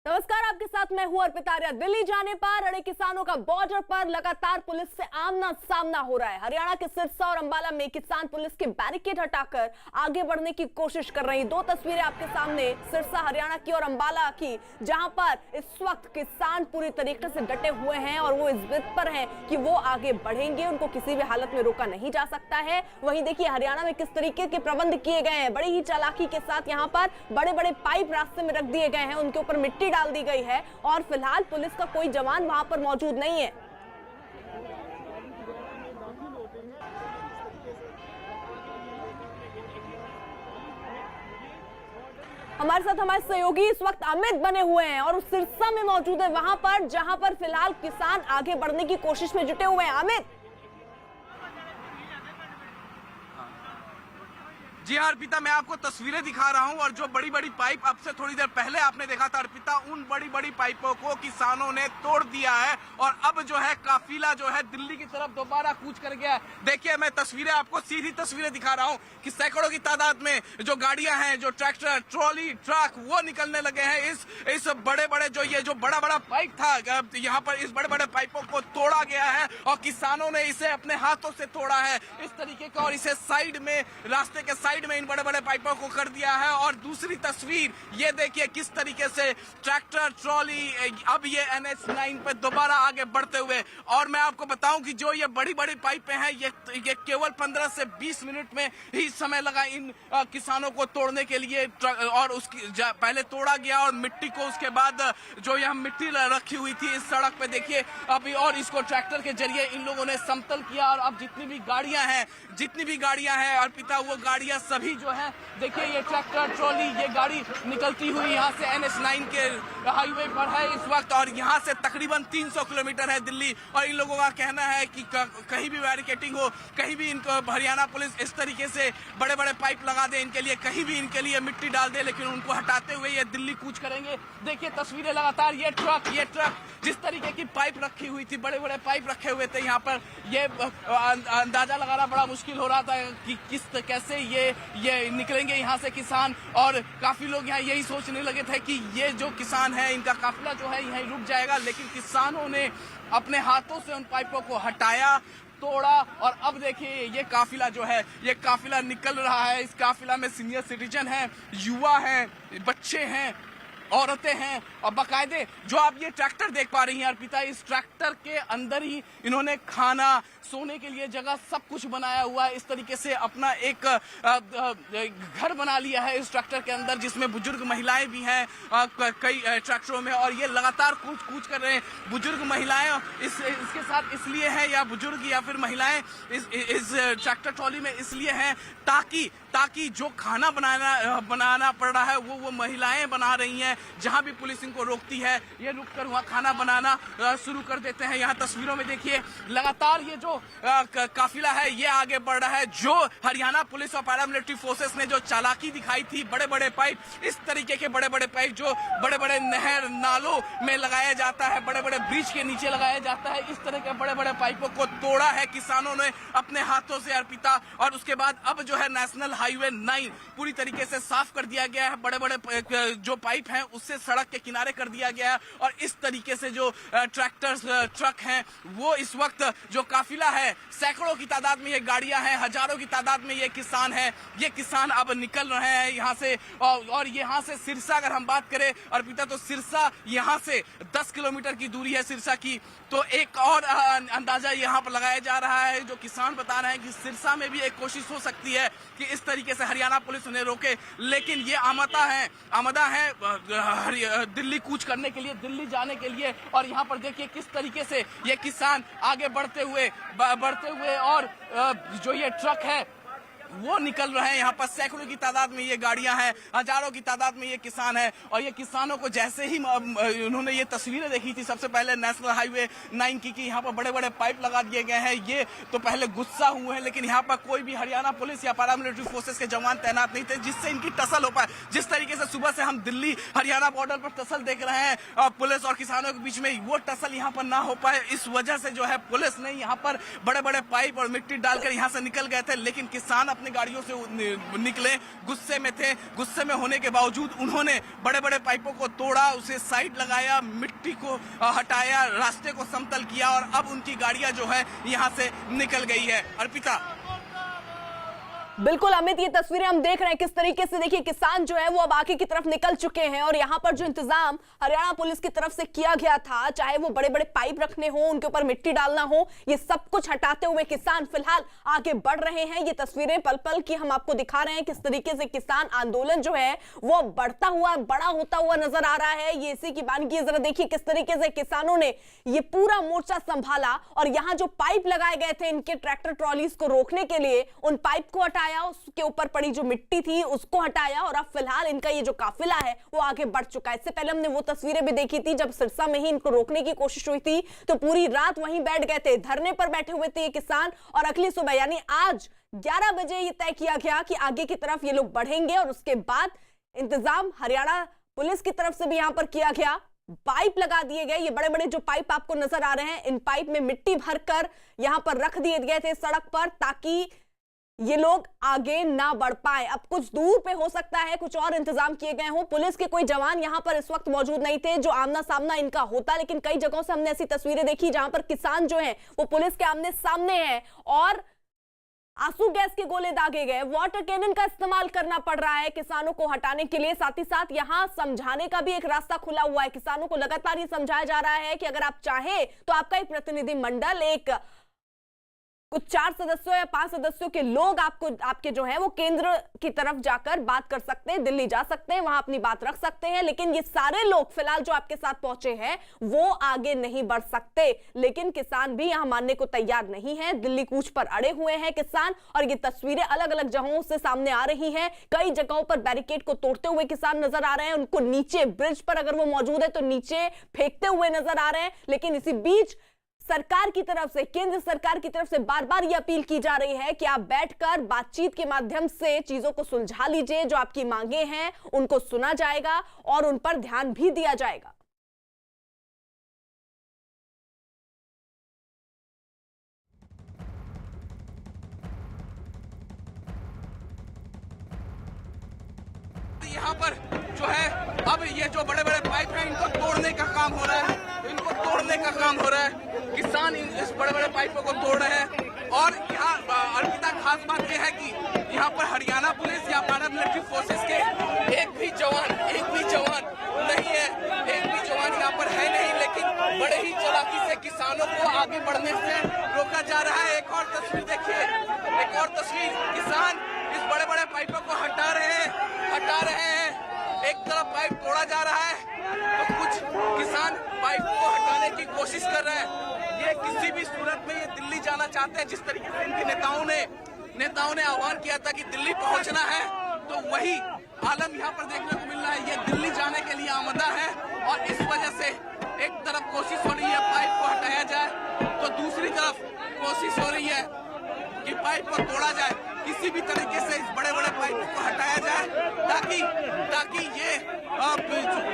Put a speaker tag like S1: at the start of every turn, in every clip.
S1: नमस्कार, आपके साथ मैं हूं अर्पिता आर्या। दिल्ली जाने पर अड़े किसानों का बॉर्डर पर लगातार पुलिस से आमना सामना हो रहा है। हरियाणा के सिरसा और अंबाला में किसान पुलिस के बैरिकेड हटाकर आगे बढ़ने की कोशिश कर रही। दो तस्वीरें आपके सामने, सिरसा हरियाणा की और अंबाला की, जहां पर इस वक्त किसान पूरी तरीके से डटे हुए हैं और वो इस जिद पर हैं कि वो आगे बढ़ेंगे, उनको किसी भी हालत में रोका नहीं जा सकता है। वहीं देखिए हरियाणा में किस तरीके के प्रबंध किए गए हैं। बड़ी ही चालाकी के साथ यहाँ पर बड़े बड़े पाइप रास्ते में रख दिए गए हैं, उनके ऊपर मिट्टी डाल दी गई है और फिलहाल पुलिस का कोई जवान वहां पर मौजूद नहीं है। हमारे साथ हमारे सहयोगी इस वक्त अमित बने हुए हैं और उस सिरसा में मौजूद है, वहां पर जहां पर फिलहाल किसान आगे बढ़ने की कोशिश में जुटे हुए हैं। अमित,
S2: जी हाँ अर्पिता, मैं आपको तस्वीरें दिखा रहा हूँ और जो बड़ी बड़ी पाइप अब से थोड़ी देर पहले आपने देखा था अर्पिता, उन बड़ी बड़ी पाइपों को किसानों ने तोड़ दिया है और अब जो है काफिला जो है दिल्ली की तरफ दोबारा कूच कर गया है। देखिए मैं तस्वीरें आपको सीधी तस्वीरें दिखा रहा हूँ कि सैकड़ों की तादाद में जो गाड़ियां हैं, जो ट्रैक्टर, ट्रॉली, ट्रक, वो निकलने लगे हैं। इस बड़े बड़े जो बड़ा बड़ा पाइप था, यहाँ पर इस बड़े बड़े पाइपों को तोड़ा गया है और किसानों ने इसे अपने हाथों से तोड़ा है इस तरीके का, और इसे साइड में, रास्ते के साइड में इन बड़े बड़े पाइपों को कर दिया है। और दूसरी तस्वीर ये देखिए किस तरीके से ट्रैक्टर, ट्रॉली अब ये NH9 पे दोबारा आगे बढ़ते हुए। और मैं आपको बताऊं कि जो ये बड़ी बड़ी पाइपें हैं, ये केवल 15 से 20 मिनट में ही समय लगा इन किसानों को तोड़ने के लिए, और उसकी पहले तोड़ा गया और मिट्टी को उसके बाद जो यहाँ मिट्टी रखी हुई थी इस सड़क पे देखिए अभी, और इसको ट्रैक्टर के जरिए इन लोगों ने समतल किया। और अब जितनी भी गाड़ियां हैं अर्पिता, वो गाड़ियां सभी जो है देखिए, ये ट्रैक्टर, ट्रॉली, ये गाड़ी निकलती हुई यहाँ से NH9 के हाईवे पर है इस वक्त, और यहाँ से तकरीबन 300 किलोमीटर है दिल्ली। और इन लोगों का कहना है कि कहीं भी बैरिकेटिंग हो, कहीं भी इनको हरियाणा पुलिस इस तरीके से बड़े बड़े पाइप लगा दे इनके लिए, कहीं भी इनके लिए मिट्टी डाल दे, लेकिन उनको हटाते हुए ये दिल्ली कूच करेंगे। देखिए तस्वीरें लगातार, ये ट्रक जिस तरीके की पाइप रखी हुई थी, बड़े बड़े पाइप रखे हुए थे यहाँ पर, ये अंदाजा लगाना बड़ा मुश्किल हो रहा था कि कैसे ये निकलेंगे यहाँ से किसान। और काफी लोग यहाँ यही सोचने लगे थे कि ये जो किसान है, इनका काफिला जो है यहीं रुक जाएगा, लेकिन किसानों ने अपने हाथों से उन पाइपों को हटाया, तोड़ा। और अब देखिए ये काफिला जो है, ये काफिला निकल रहा है। इस काफिला में सीनियर सिटीजन हैं, युवा हैं, बच्चे हैं, औरतें हैं, और बाकायदे जो आप ये ट्रैक्टर देख पा रही हैं अर्पिता, इस ट्रैक्टर के अंदर ही इन्होंने खाना, सोने के लिए जगह, सब कुछ बनाया हुआ है। इस तरीके से अपना एक घर बना लिया है इस ट्रैक्टर के अंदर, जिसमें बुजुर्ग महिलाएं भी हैं कई ट्रैक्टरों में, और ये लगातार कूच कर रहे हैं। बुजुर्ग महिलाएं इसके साथ इसलिए हैं, या बुजुर्ग या फिर महिलाएं इस ट्रैक्टर ट्रॉली में इसलिए हैं ताकि जो खाना बनाना पड़ रहा है वो महिलाएं बना रही हैं। जहां भी पुलिस इनको रोकती है, ये रुककर वहां खाना बनाना शुरू कर देते हैं। यहाँ तस्वीरों में देखिए लगातार ये जो काफिला है ये आगे बढ़ रहा है। जो हरियाणा पुलिस और पैरामिलिट्री फोर्सेस ने जो चालाकी दिखाई थी, बड़े बड़े पाइप, इस तरीके के बड़े बड़े पाइप जो बड़े बड़े नहर, नालों में लगाया जाता है, बड़े बड़े ब्रिज के नीचे लगाया जाता है, इस तरह के बड़े बड़े पाइपों को तोड़ा है किसानों ने अपने हाथों से अर्पिता। और उसके बाद अब जो है नेशनल हाईवे 9 पूरी तरीके से साफ कर दिया गया है। बड़े बड़े जो पाइप हैं उससे सड़क के किनारे कर दिया गया है, और इस तरीके से जो ट्रैक्टर्स, ट्रक हैं, वो इस वक्त जो काफिला है, सैकड़ों की तादाद में ये गाड़ियां हैं, हजारों की तादाद में ये किसान हैं, ये किसान अब निकल रहे हैं यहाँ से। और यहाँ से सिरसा अगर हम बात करें अर्पिता, तो सिरसा यहाँ से 10 किलोमीटर की दूरी है सिरसा की। तो एक और अंदाजा यहाँ पर लगाया जा रहा है, जो किसान बता रहे हैं कि सिरसा में भी एक कोशिश हो सकती है कि इस तरीके से हरियाणा पुलिस उन्हें रोके, लेकिन ये आमदा है दिल्ली कूच करने के लिए, दिल्ली जाने के लिए। और यहाँ पर देखिए किस तरीके से ये किसान आगे बढ़ते हुए और जो ये ट्रक है वो निकल रहे हैं। यहाँ पर सैकड़ों की तादाद में ये गाड़ियां हैं, हजारों की तादाद में ये किसान हैं। और ये किसानों को जैसे ही उन्होंने ये तस्वीरें देखी थी सबसे पहले नेशनल हाईवे 9 की यहाँ पर बड़े बड़े पाइप लगा दिए गए हैं, ये तो पहले गुस्सा हुए हैं, लेकिन यहाँ पर कोई भी हरियाणा पुलिस या पैरामिलिट्री फोर्सेस के जवान तैनात नहीं थे जिससे इनकी टसल हो पाए। जिस तरीके से सुबह से हम दिल्ली हरियाणा बॉर्डर पर टसल देख रहे हैं पुलिस और किसानों के बीच में, वो टसल यहाँ पर ना हो पाए, इस वजह से जो है पुलिस ने यहाँ पर बड़े बड़े पाइप और मिट्टी डालकर यहाँ से निकल गए थे, लेकिन किसान अपनी गाड़ियों से निकले, गुस्से में थे। गुस्से में होने के बावजूद उन्होंने बड़े बड़े पाइपों को तोड़ा, उसे साइड लगाया, मिट्टी को हटाया, रास्ते को समतल किया और अब उनकी गाड़ियां जो है यहाँ से निकल गई है। अर्पिता।
S1: बिल्कुल अमित, ये तस्वीरें हम देख रहे हैं किस तरीके से, देखिए किसान जो है वो अब आगे की तरफ निकल चुके हैं और यहाँ पर जो इंतजाम हरियाणा पुलिस की तरफ से किया गया था, चाहे वो बड़े बड़े पाइप रखने हो, उनके ऊपर मिट्टी डालना हो, ये सब कुछ हटाते हुए किसान फिलहाल आगे बढ़ रहे हैं। ये तस्वीरें पल पल की हम आपको दिखा रहे हैं किस तरीके से किसान आंदोलन जो है वो बढ़ता हुआ, बड़ा होता हुआ नजर आ रहा है। ये इसी की बानगी है, जरा देखिए किस तरीके से किसानों ने ये पूरा मोर्चा संभाला और यहाँ जो पाइप लगाए गए थे इनके ट्रैक्टर ट्रॉलीज को रोकने के लिए, उन पाइप को हटाया, उसके ऊपर पड़ी जो मिट्टी थी उसको हटाया और अब फिलहाल इनका ये जो काफिला है वो आगे बढ़ चुका है। इससे पहले हमने वो तस्वीरें भी देखी थी जब सिरसा में ही इनको रोकने की कोशिश हुई थी तो पूरी रात वहीं बैठ गए थे, धरने पर बैठे हुए थे ये किसान और अगली सुबह यानी आज 11 बजे ये तय किया गया कि आगे की तरफ ये लोग बढ़ेंगे और उसके बाद इंतजाम हरियाणा पुलिस की तरफ से भी यहां पर किया गया। पाइप लगा दिए गए, ये बड़े बड़े जो पाइप आपको नजर आ रहे हैं, इन पाइप में मिट्टी भरकर यहां पर रख दिए गए थे सड़क पर ताकि ये लोग आगे ना बढ़ पाए। अब कुछ दूर पे हो सकता है कुछ और इंतजाम किए गए हों, पुलिस के कोई जवान यहां पर इस वक्त मौजूद नहीं थे जो आमना सामना इनका होता, लेकिन कई जगहों से हमने ऐसी तस्वीरें देखी जहां पर किसान जो हैं वो पुलिस के आमने सामने हैं और आंसू गैस के गोले दागे गए, वाटर कैनन का इस्तेमाल करना पड़ रहा है किसानों को हटाने के लिए। साथ ही साथ यहां समझाने का भी एक रास्ता खुला हुआ है, किसानों को लगातार ये समझाया जा रहा है कि अगर आप चाहें तो आपका एक प्रतिनिधि मंडल, एक कुछ 4 सदस्यों या 5 सदस्यों के लोग आपको आपके जो है वो केंद्र की तरफ जाकर बात कर सकते हैं, दिल्ली जा सकते हैं, वहां अपनी बात रख सकते हैं, लेकिन ये सारे लोग फिलहाल जो आपके साथ पहुंचे हैं वो आगे नहीं बढ़ सकते। लेकिन किसान भी यहां मानने को तैयार नहीं है, दिल्ली कूच पर अड़े हुए हैं किसान और ये तस्वीरें अलग अलग जगहों से सामने आ रही हैं। कई जगहों पर बैरिकेड को तोड़ते हुए किसान नजर आ रहे हैं, उनको नीचे ब्रिज पर अगर वो मौजूद है तो नीचे फेंकते हुए नजर आ रहे हैं। लेकिन इसी बीच सरकार की तरफ से, केंद्र सरकार की तरफ से बार बार यह अपील की जा रही है कि आप बैठकर बातचीत के माध्यम से चीजों को सुलझा लीजिए, जो आपकी मांगे हैं उनको सुना जाएगा और उन पर ध्यान भी दिया जाएगा।
S2: यहाँ पर जो है अब ये जो बड़े बड़े पाइप हैं इनको तोड़ने का काम हो रहा है, इनको तोड़ने का काम हो रहा है। किसान इस बड़े बड़े पाइपों को तोड़ रहे हैं और यहाँ अर्पिता खास बात यह है कि यहाँ पर हरियाणा पुलिस या पैरामिलिट्री फोर्सेस के एक भी जवान नहीं है, एक भी जवान यहाँ पर है नहीं, लेकिन बड़े ही चालाकी से किसानों को आगे बढ़ने से रोका जा रहा है। एक और तस्वीर देखिए, एक और तस्वीर, किसान इस बड़े बड़े पाइपों को हटा रहे हैं। एक तरफ पाइप तोड़ा जा रहा है तो कुछ किसान पाइप को हटाने की कोशिश कर रहे हैं। ये किसी भी सूरत में ये दिल्ली जाना चाहते हैं, जिस तरीके से इनके नेताओं ने आह्वान किया था कि दिल्ली पहुंचना है, तो वही आलम यहाँ पर देखने को मिल रहा है। ये दिल्ली जाने के लिए आमदा है और इस वजह से एक तरफ कोशिश हो रही है पाइप को हटाया जाए तो दूसरी तरफ कोशिश हो रही है कि पाइप को तोड़ा जाए, किसी भी तरीके से इस बड़े बड़े पाइप को हटाया जाए ताकि ये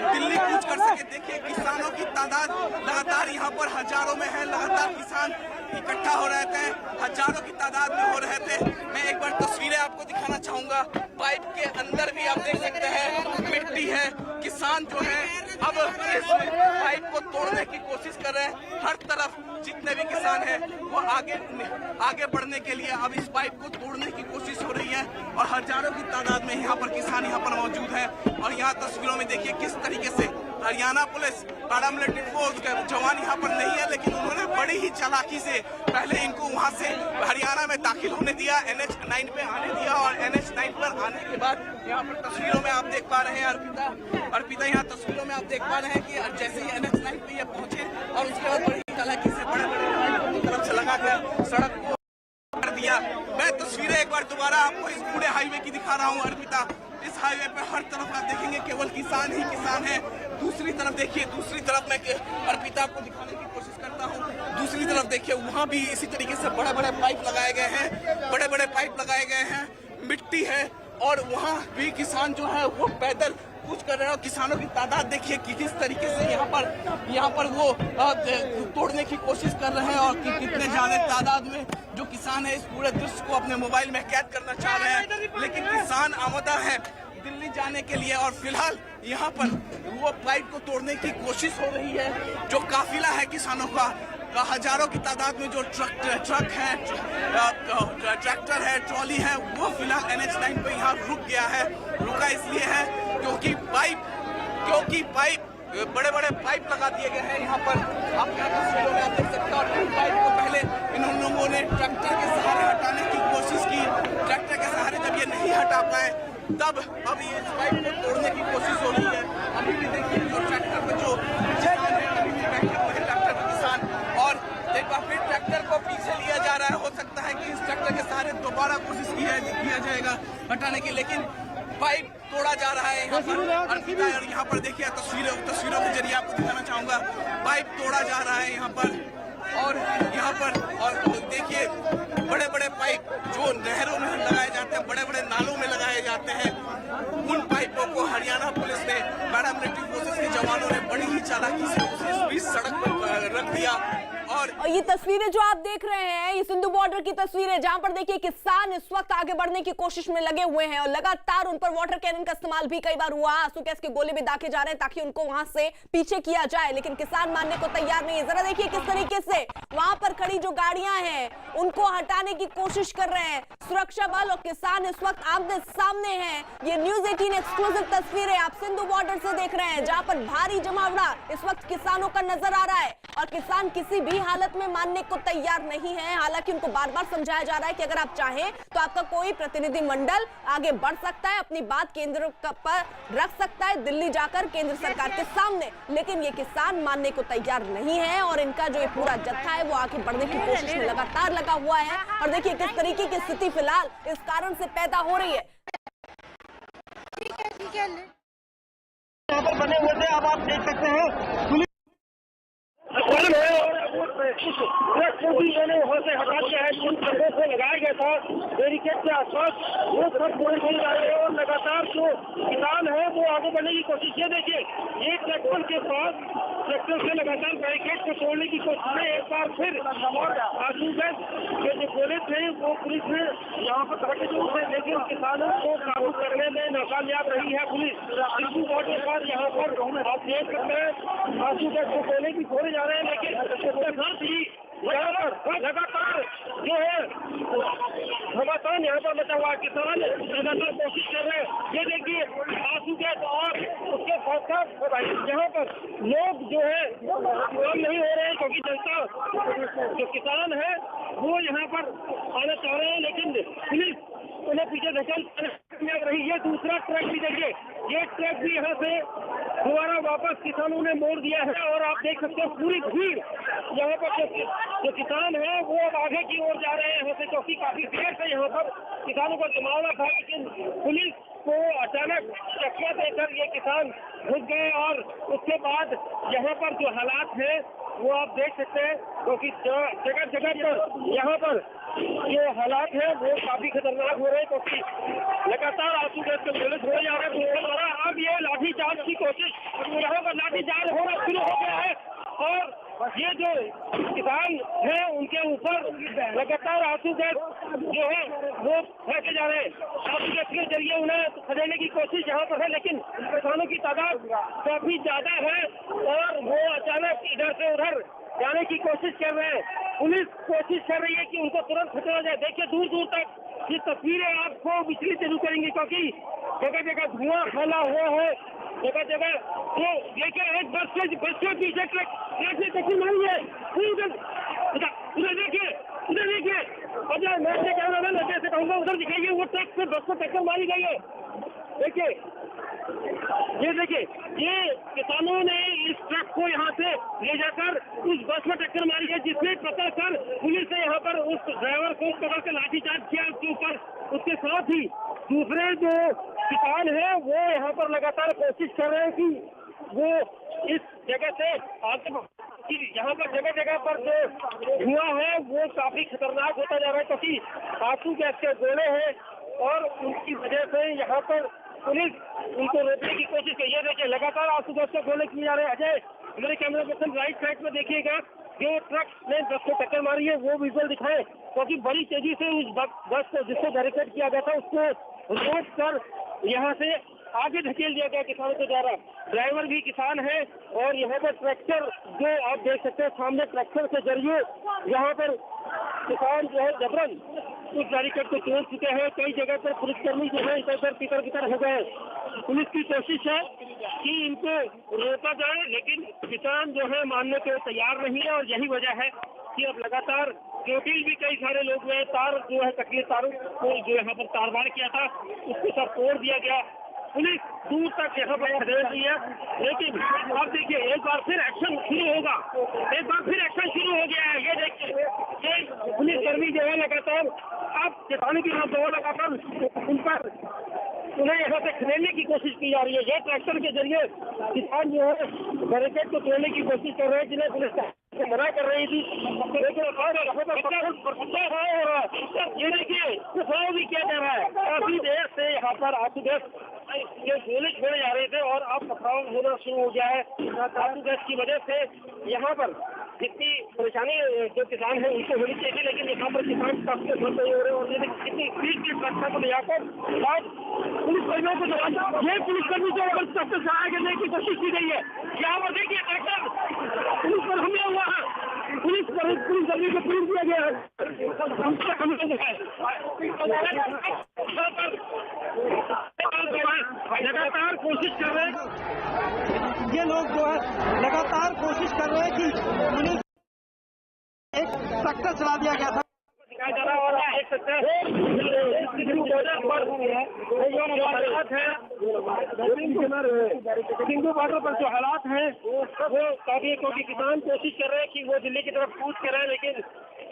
S2: दिल्ली कूच कर सके। देखिए किसानों की तादाद लगातार यहाँ पर हजारों में है, लगातार किसान इकट्ठा हो रहे थे, हजारों की तादाद में हो रहे थे। मैं एक बार तस्वीरें आपको दिखाना चाहूंगा, पाइप के अंदर भी आप देख सकते हैं मिट्टी है। किसान जो है अब इस पाइप को तोड़ने की कोशिश कर रहे हैं। हर तरफ जितने भी किसान हैं वो आगे बढ़ने के लिए अब इस पाइप को तोड़ने की कोशिश हो रही है और हजारों की तादाद में यहाँ पर किसान यहाँ पर मौजूद है। और यहाँ तस्वीरों में देखिए किस तरीके से हरियाणा पुलिस, पैरामिलिट्री फोर्स के जवान यहाँ पर नहीं है, लेकिन उन्होंने बड़ी ही चालाकी से पहले इनको वहां से हरियाणा में दाखिल होने दिया, NH 9 पे आने दिया और NH 9 पर आने के बाद यहाँ पर तस्वीरों में आप देख पा रहे हैं अर्पिता यहाँ तस्वीरों में आप देख पा रहे हैं कि जैसे ही NH 9 पे ये पहुंचे और उसके बाद बड़ी चालाकी से बड़े बड़े तरफ से लगाकर सड़क को कर दिया। मैं तस्वीरें एक बार दोबारा आपको इस पूरे हाईवे की दिखा रहा हूँ अर्पिता। इस हाईवे पे हर तरफ आप देखेंगे केवल किसान ही किसान है। दूसरी तरफ देखिए, दूसरी तरफ मैं अर्पिता आपको दिखाने की कोशिश करता हूँ। दूसरी तरफ देखिए, वहाँ भी इसी तरीके से बड़े बड़े पाइप लगाए गए हैं, बड़े बड़े पाइप लगाए गए हैं, मिट्टी है और वहाँ भी किसान जो है वो पैदल कूच कर रहे हैं और किसानों की तादाद देखिए कि किस तरीके से यहाँ पर वो तोड़ने की कोशिश कर रहे हैं और कितने ज्यादा तादाद में जो किसान है इस पूरे दृश्य को अपने मोबाइल में कैद करना चाह रहे हैं। लेकिन किसान आमदा है दिल्ली जाने के लिए और फिलहाल यहाँ पर वो पाइप को तोड़ने की कोशिश हो रही है। जो काफिला है किसानों का हजारों की तादाद में जो ट्रक है, ट्रैक्टर है, ट्रॉली है, वो फिलहाल NH9 पे यहाँ रुक गया है। रुका इसलिए है क्योंकि पाइप बड़े बड़े पाइप लगा दिए गए हैं यहाँ पर। आप यहाँ तस्वीरों में आप देख सकते हैं और इन पाइप को पहले इन लोगों ने ट्रैक्टर के सहारे हटाने की कोशिश की। ट्रैक्टर के सहारे जब ये नहीं हटा पाए तब अब इस पाइप को तोड़ने की कोशिश हो रही है। अभी भी देखिए जो ट्रैक्टर पे जो किसान है अभी भी बैठे हुए हैं ट्रैक्टर पे किसान, और एक बार फिर ट्रैक्टर को पीछे लिया जा रहा है। हो सकता है कि इस ट्रैक्टर के सहारे दोबारा कोशिश किया जाएगा हटाने की, लेकिन पाइप तोड़ा जा रहा है यहाँ पर। और यहाँ पर देखिए तस्वीरों के जरिए आपको दिखाना चाहूंगा, पाइप तोड़ा जा रहा है यहाँ पर। और यहाँ पर और देखिए बड़े बड़े पाइप जो नहरों में लगाए जाते हैं, बड़े बड़े नालों में लगाए जाते हैं, उन पाइपों को हरियाणा पुलिस ने, पैरामिलिट्री फोर्सेस के जवानों ने बड़ी ही चालाकी से इस बीच सड़क पर रख दिया। और
S1: ये तस्वीरें जो आप देख रहे हैं ये सिंधु बॉर्डर की तस्वीरें, जहां पर देखिए किसान इस वक्त आगे बढ़ने की कोशिश में लगे हुए हैं और लगातार उन पर वाटर कैनन का इस्तेमाल भी कई बार हुआ, आंसू गैस के गोले भी दागे जा रहे हैं ताकि उनको वहां से पीछे किया जाए, लेकिन किसान मानने को तैयार नहीं है। जरा देखिए किस तरीके से वहां पर खड़ी जो गाड़ियां हैं उनको हटाने की कोशिश कर रहे हैं सुरक्षा बल, और किसान इस वक्त आमने सामने हैं। ये न्यूज़ 18 एक्सक्लूसिव तस्वीरें आप सिंधु बॉर्डर से देख रहे हैं, जहां पर भारी जमावड़ा इस वक्त किसानों का नजर आ रहा है और किसान किसी भी हालत में मानने को तैयार नहीं है। हालांकि उनको बार बार समझाया जा रहा है कि अगर आप चाहें तो आपका कोई प्रतिनिधि मंडल आगे बढ़ सकता है, अपनी बात केंद्र पर रख सकता है, दिल्ली जाकर केंद्र सरकार के सामने, लेकिन ये किसान मानने को तैयार नहीं है और इनका जो ये पूरा जत्था है वो आगे बढ़ने की कोशिश में लगातार लगा हुआ है। और देखिए किस तरीके की स्थिति फिलहाल इस कारण से पैदा हो रही है।
S3: यहाँ पर बने हुए थे, अब आप देख सकते हैं मैंने वहाँ से हटा दिया है। जिन खंभों से लगाया गया था बैरिकेड के आसपास वो सब पूरे नहीं जा रहे हैं और लगातार जो किसान है वो आगे बढ़ने की कोशिश। ये देखिए ये ट्रैक्टर के साथ ट्रैक्टर से लगातार बैरिकेड को तोड़ने की कोशिश में एक बार फिर आंसू गैस के जो गोले थे वो पुलिस ने यहाँ पर धड़के जोर से, लेकिन किसानों को काबू करने में नाकामयाब रही है पुलिस। सिंधु बॉर्डर पर यहाँ पर आप देख सकते हैं आंसू गैस को गोले भी छोड़े जा रहे हैं, लेकिन उसके साथ ही यहाँ पर लगातार जो है घमासान यहाँ पर मचा हुआ, किसान लगातार कोशिश कर रहे हैं। ये देखिए आंसू गैस और उसके साथ साथ यहाँ पर लोग जो है काम नहीं हो रहे हैं क्योंकि जनता जो किसान है वो यहाँ पर आना चाह रहे हैं, लेकिन पुलिस उन्हें पीछे धकेल रही है। दूसरा ट्रक भी देखिए, ये ट्रक भी यहाँ से दोबारा वापस किसानों ने मोड़ दिया है और आप देख सकते हैं पूरी भीड़ यहाँ पर जो किसान है वो अब आगे की ओर जा रहे हैं यहाँ से, क्योंकि काफी देर से यहाँ पर किसानों का जमावड़ा था, लेकिन पुलिस को अचानक चकमा देकर ये किसान घुस गए और उसके बाद यहाँ पर जो हालात है वो आप देख सकते हैं, क्योंकि जगह जगह पर यहाँ पर जो हालात है वो काफी खतरनाक हो रहे हैं, क्योंकि लगातार आंसू गैस के गोले छोड़े जा रहे हैं। अब ये लाठीचार्ज की कोशिश, यहाँ पर लाठीचार्ज होना शुरू हो गया है और ये जो किसान है उनके ऊपर लगातार आंसू गैस जो है वो फेंके जा रहे हैं। आंसू गैस के जरिए उन्हें खदेड़ने की कोशिश यहाँ पर है, लेकिन किसानों की तादाद काफी ज्यादा है और वो अचानक इधर से उधर जाने की कोशिश कर रहे हैं। पुलिस कोशिश कर रही है कि उनको तुरंत खदेड़ा जाए। देखिए दूर दूर तक ये तस्वीरें आपको विचलित जरूर करेंगी, क्योंकि जगह जगह धुआं फैला हुआ है, जगह जगह तो देखिए एक बस के पीछे ट्रक से टक्कर मारी है। उधर देखिए अजय मैं से कहना मैं जैसे कहूँगा उधर दिखाइए, वो ट्रक से बस को टक्कर मारी गई है। देखिए ये देखिए ये किसानों ने इस ट्रक को यहाँ से ले जाकर उस बस में टक्कर मारी है, जिसमें पता कर पुलिस ने यहाँ पर उस ड्राइवर को पकड़ कर लाठीचार्ज किया उसके ऊपर। उसके साथ ही दूसरे जो किसान है वो यहाँ पर लगातार कोशिश कर रहे हैं कि वो इस जगह से आगे, यहाँ पर जगह जगह पर जो धुआं है वो काफी खतरनाक होता जा रहा है, क्योंकि आंसू गैस के गोले हैं और उनकी वजह से यहाँ पर पुलिस उनको रोकने की कोशिश की। ये देखिए लगातार आंसू गैस का गोले किए जा रहे हैं। अजय मेरे कैमरा पर्सन राइट साइड में देखिएगा, जो ट्रक ने बस को टक्कर मारी है वो विजुअल दिखाए, क्योंकि बड़ी तेजी से उस बस को जिसको बैरिकेड किया गया था उसको रोक कर यहाँ से आगे धकेल दिया गया किसानों के द्वारा। ड्राइवर भी किसान है और यहाँ पर ट्रैक्टर जो आप देख सकते हैं सामने, ट्रैक्टर के जरिए यहाँ पर किसान जो है जबरन उस बैरिकेड को तोड़ चुके हैं। कई जगह पर पुलिसकर्मी जो है इधर उधर तितर बितर हो गए। पुलिस की कोशिश है कि इनको रोका जाए, लेकिन किसान जो है मानने को तैयार नहीं है। और यही वजह है कि अब लगातार चोटिल भी कई सारे लोग हुए, तार जो है कटली तारों को जो यहाँ पर तारबाड़ किया था उसको सब तोड़ दिया गया। पुलिस दूर तक यहाँ पर खदेड़ रही है, लेकिन अब देखिए एक बार फिर एक्शन शुरू होगा, एक बार फिर एक्शन शुरू हो गया है। ये देखिए ये पुलिसकर्मी जो है लगातार अब किसानों की दौड़ लगातार उन पर उन्हें यहाँ से खदेड़ने की कोशिश की जा रही है। ये ट्रैक्टर के जरिए किसान जो है बैरिकेड को तोड़ने की कोशिश कर रहे हैं, जिन्हें पुलिस मना कर रही थी, लेकिन ये देखिए कुछ भी किया जा रहा है। काफी देर से यहाँ पर आंसू गैस के गोले छोड़े जा रहे थे और अब पथराव होना शुरू हो गया है। आंसू गैस की वजह से यहाँ पर जितनी परेशानी जो किसान है उनको होनी चाहिए, लेकिन यहाँ पर किसान काफी असर नहीं हो रहे। और ये कितनी स्पीड की सुरक्षा को ले जाकर पुलिसकर्मियों को ये पुलिसकर्मी को अगर सहायता करने की कोशिश की गई है। यहाँ पर देखिए ट्रैक्टर पुलिस पर हमला हुआ है, पुलिसकर्मी को पीट दिया गया है। लगातार कोशिश कर रहे हैं, ये लोग जो है लगातार कोशिश कर रहे हैं कि पुलिस एक ट्रैक्टर चला दिया गया था दिखाया जा रहा है। और आप देख सकते हैं सिंधु बॉर्डर पर जो हालात हैं वो काफी, क्योंकि किसान कोशिश कर रहे हैं कि वो दिल्ली की तरफ कूच कर रहे हैं, लेकिन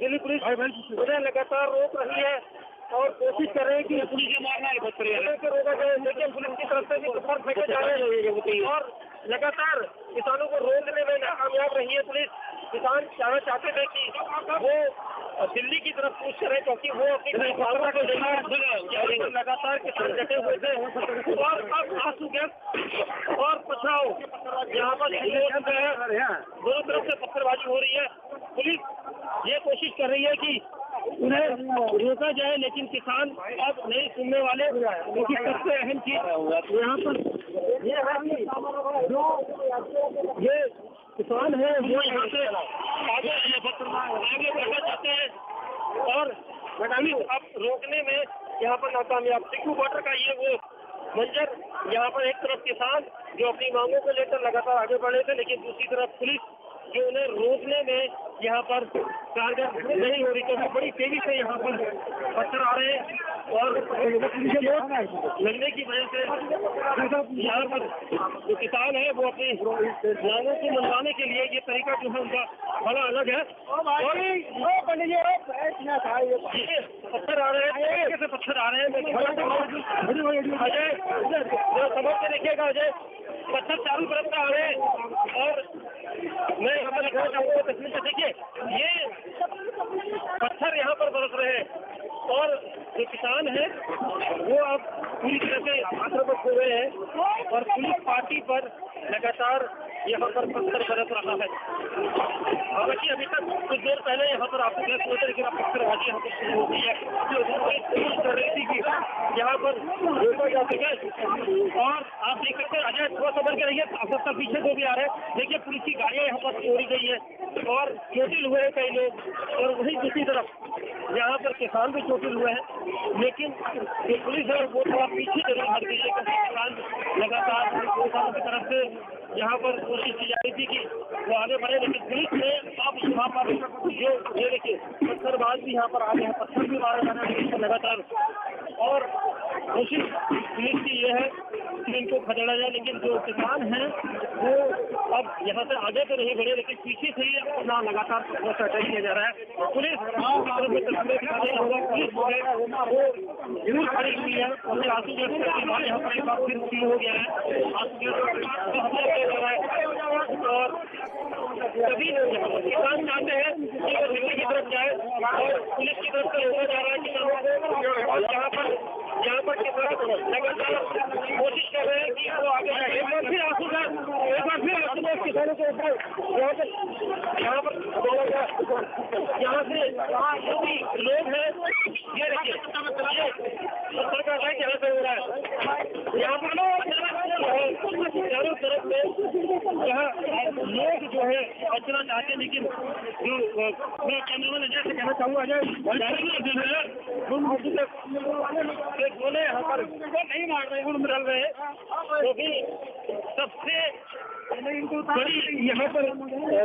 S3: दिल्ली पुलिस उन्हें लगातार रोक रही है और कोशिश कर रहे हैं कि पुलिस से मारना है रोका जाए, लेकिन पुलिस की तरफ से भी पत्थर फेंके जा रहे हैं और लगातार किसानों को रोकने में नाकामयाब रही है पुलिस। किसान चाहते थे कि वो दिल्ली की तरफ कूच करें, क्योंकि वो अपनी किसानों को लेकर लगातार किसान डटे हुए थे। और अब आंसू गैस और पथराव यहाँ पर दोनों तरफ से पत्थरबाजी हो रही है। पुलिस ये कोशिश कर रही है कि उन्हें रोका जाए, लेकिन किसान अब नहीं सुनने वाले, क्योंकि सबसे अहम चीज यहाँ पर ये है जो ये किसान है वो यहाँ से आगे बढ़ना चाहते हैं और अब रोकने में यहाँ पर नाकामयाब। सिंधु बॉर्डर का ये वो मंजर, यहाँ पर एक तरफ किसान जो अपनी मांगों को लेकर लगातार आगे बढ़े थे, लेकिन दूसरी तरफ पुलिस जो उन्हें रोकने में यहाँ पर कारगर नहीं हो रही, क्योंकि बड़ी तेजी से यहाँ पर पत्थर आ रहे हैं और लगने की वजह से यहाँ पर जो किसान है वो अपनी मांगों को मनवाने के लिए ये तरीका जो है उनका बड़ा अलग है। पत्थर आ रहे हैं, से पत्थर आ रहे हैं। अजय समझ के देखिएगा, अजय पत्थर चारों तरफ का आ रहे हैं और मैं यहाँ पर दिखाना चाहूँगा तस्वीर से। देखिए ये पत्थर यहाँ पर बरस रहे हैं और जो किसान है वो अब पूरी तरह से आक्रामक हो रहे हैं और पुलिस पार्टी पर लगातार यहाँ पर पत्थर बरस रहा है। हालांकि अभी तक कुछ देर पहले यहाँ पर आपको गैस होते, लेकिन अब पत्थरबाजी यहाँ पर शुरू हो गई है। कोशिश कर रही थी कि यहाँ पर रोका जा सके और आप देख सकते हैं अजय थोड़ा समझ के रहिए, सबका पीछे जो भी आ रहे हैं देखिए पुलिस की गाड़ियाँ यहाँ पर तोड़ी गई है और चोटिल हुए हैं कई लोग। और वहीं दूसरी तरफ यहाँ पर किसान भी चोटिल हुए हैं, लेकिन जो पुलिस है वो थोड़ा पीछे जरूर हट गई है, क्योंकि किसान लगातार किसानों की तरफ से यहाँ पर कोशिश की जा रही थी कि वो आगे बढ़े, लेकिन पुलिस ने अब यहाँ पर जो ये देखिए पत्थरबाज भी यहाँ पर आ गए हैं, पत्थर भी मारे जा रहे हैं लगातार। और कोशिश पुलिस की ये है कि इनको खदेड़ा जाए, लेकिन जो किसान हैं वो अब यहाँ से आगे तो नहीं बढ़े, लेकिन पीछे से ही अपना लगातार अटैक किया जा रहा है। पुलिस वो जरूर खड़ी हुई है और आंसू गैस यहाँ पर एक बार फिर शुरू हो गया है। आंसू गैस और सभी लोग किसान चाहते हैं कि वो दिल्ली की तरफ जाए और पुलिस की तरफ से रोका जा रहा है किसानों को, और यहाँ पर किसान लगातार कोशिश कर रहे हैं कि वो आगे जाए। एक बार फिर आंसूदास किसानों के ऊपर यहाँ से जो भी लोग हैं, ये देखिए पत्थर का अटैक यहाँ से हो रहा है। यहाँ पर चारों तरफ से यहाँ लोग जो है बचना चाहते हैं, लेकिन जो मैं कैमरा मैन से कहना चाहूँगा गोले यहाँ पर नहीं मार रहे, उड़ मिल रहे हैं, क्योंकि सबसे बड़ी यहाँ पर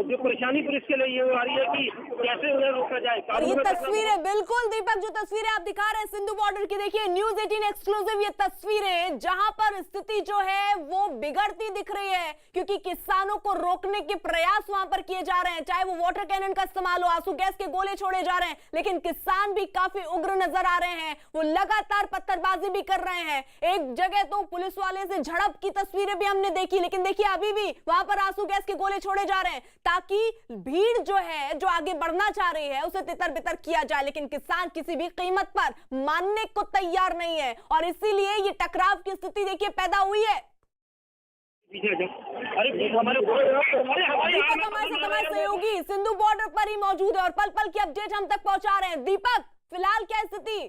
S3: जो परेशानी पुलिस के लिए ये आ रही है कि कैसे उन्हें रोका जाए।
S1: और ये तस्वीरें बिल्कुल दीपक, जो तस्वीरें आप दिखा रहे हैं सिंधु बॉर्डर की, देखिए न्यूज़ 18 एक्सक्लूसिव ये तस्वीरें जहां पर स्थिति जो है वो बिगड़ती दिख रही है, क्योंकि किसानों को रोकने के प्रयास वहां पर किए जा रहे हैं, चाहे वो वाटर कैनन का इस्तेमाल हो, आंसू गैस के गोले छोड़े जा रहे हैं, लेकिन किसान भी काफी उग्र नजर आ रहे हैं। वो लगातार पत्थरबाजी भी कर रहे हैं। एक जगह तो पुलिस वाले से झड़प की तस्वीरें भी हमने देखी, लेकिन देखिए अभी भी वहां पर आंसू गैस के गोले छोड़े जा रहे हैं ताकि भीड़ जो है जो आगे बढ़ना चाह रही है उसे तितर बितर किया जाए, लेकिन किसान किसी भी कीमत पर मानने को तैयार नहीं है और इसीलिए ये टकराव की स्थिति देखिए पैदा हुई है। दीपक हमारे सहयोगी सिंधु बॉर्डर पर ही मौजूद है और पल पल की अपडेट हम तक पहुंचा रहे हैं। दीपक, फिलहाल क्या स्थिति?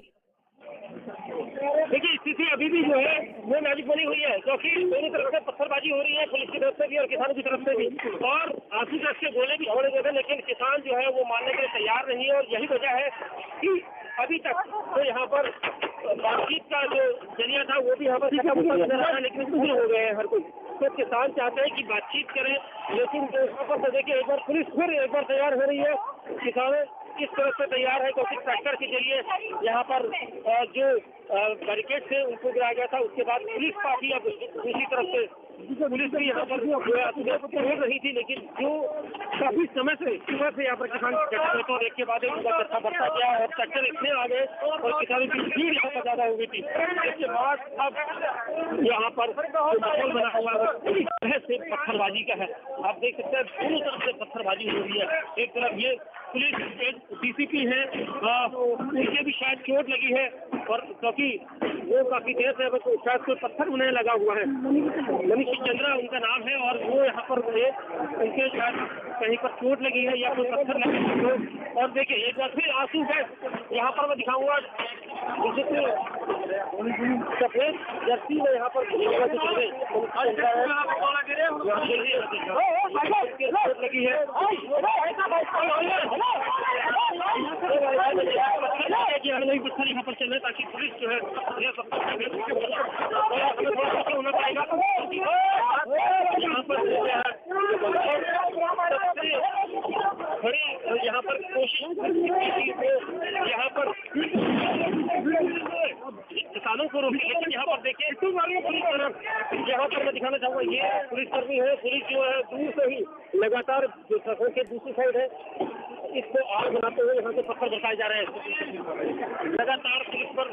S3: देखिए स्थिति अभी भी जो है वो नाजुक बनी हुई है, क्योंकि दोनों तरफ से पत्थरबाजी हो रही है, पुलिस की तरफ से भी और किसानों की तरफ से भी, और आंसू गैस के गोले भी छोड़े गए थे, लेकिन किसान जो है वो मानने के लिए तैयार नहीं है। और यही वजह है कि अभी तक तो यहाँ पर बातचीत का जो जरिया था वो भी यहाँ पर नजर आ रहा है, लेकिन दूर हो गए हैं हर कोई। तो किसान चाहते हैं कि बातचीत करें, लेकिन यहाँ पर देखिए एक बार पुलिस फिर एक बार तैयार हो रही है। किसान इस तरह से तैयार है क्योंकि ट्रैक्टर के जरिए यहाँ पर जो बैरिकेड थे उनको गिराया गया था। उसके बाद पुलिस पार्टी अब दूसरी तरफ से पुलिस भी यहाँ पर रोक रही थी, लेकिन जो काफी समय से सुबह से यहाँ पर किसान तो एक के बाद एक जत्था बढ़ता गया और ट्रैक्टर इतने आ गए और किसानों की भीड़ यहाँ पर ज्यादा हो गई थी। इसके बाद अब यहाँ पर माहौल बना हुआ है से पत्थरबाजी का है। आप देख सकते हैं दोनों तरफ से पत्थरबाजी हो रही है। एक तरफ ये पुलिस डीसीपी है, उनके भी शायद चोट लगी है और क्योंकि वो काफी देर से शायद कोई पत्थर उन्हें लगा हुआ है। मनीष चंद्रा उनका नाम है और वो यहाँ पर उनके शायद कहीं पर चोट लगी है या कोई पत्थर लगे तो। और देखिए एक बार फिर आंसू गैस यहाँ पर मैं दिखाऊंगा, सफेद जर्सी में यहाँ पर लगी है। पत्थर यहाँ पर चल रहे ताकि पुलिस जो है होना पाएगा। यहाँ पर बड़ी यहाँ पर कोशिश यहाँ पर किसानों को रोकने, लेकिन यहाँ पर देखिए यहाँ पर मैं दिखाना चाहूँगा ये पुलिसकर्मी है। पुलिस जो है दूर से ही लगातार जो सड़कों के दूसरी साइड है इसको आग बनाते हुए यहाँ से पत्थर बरसाए जा रहे हैं, लगातार पुलिस पर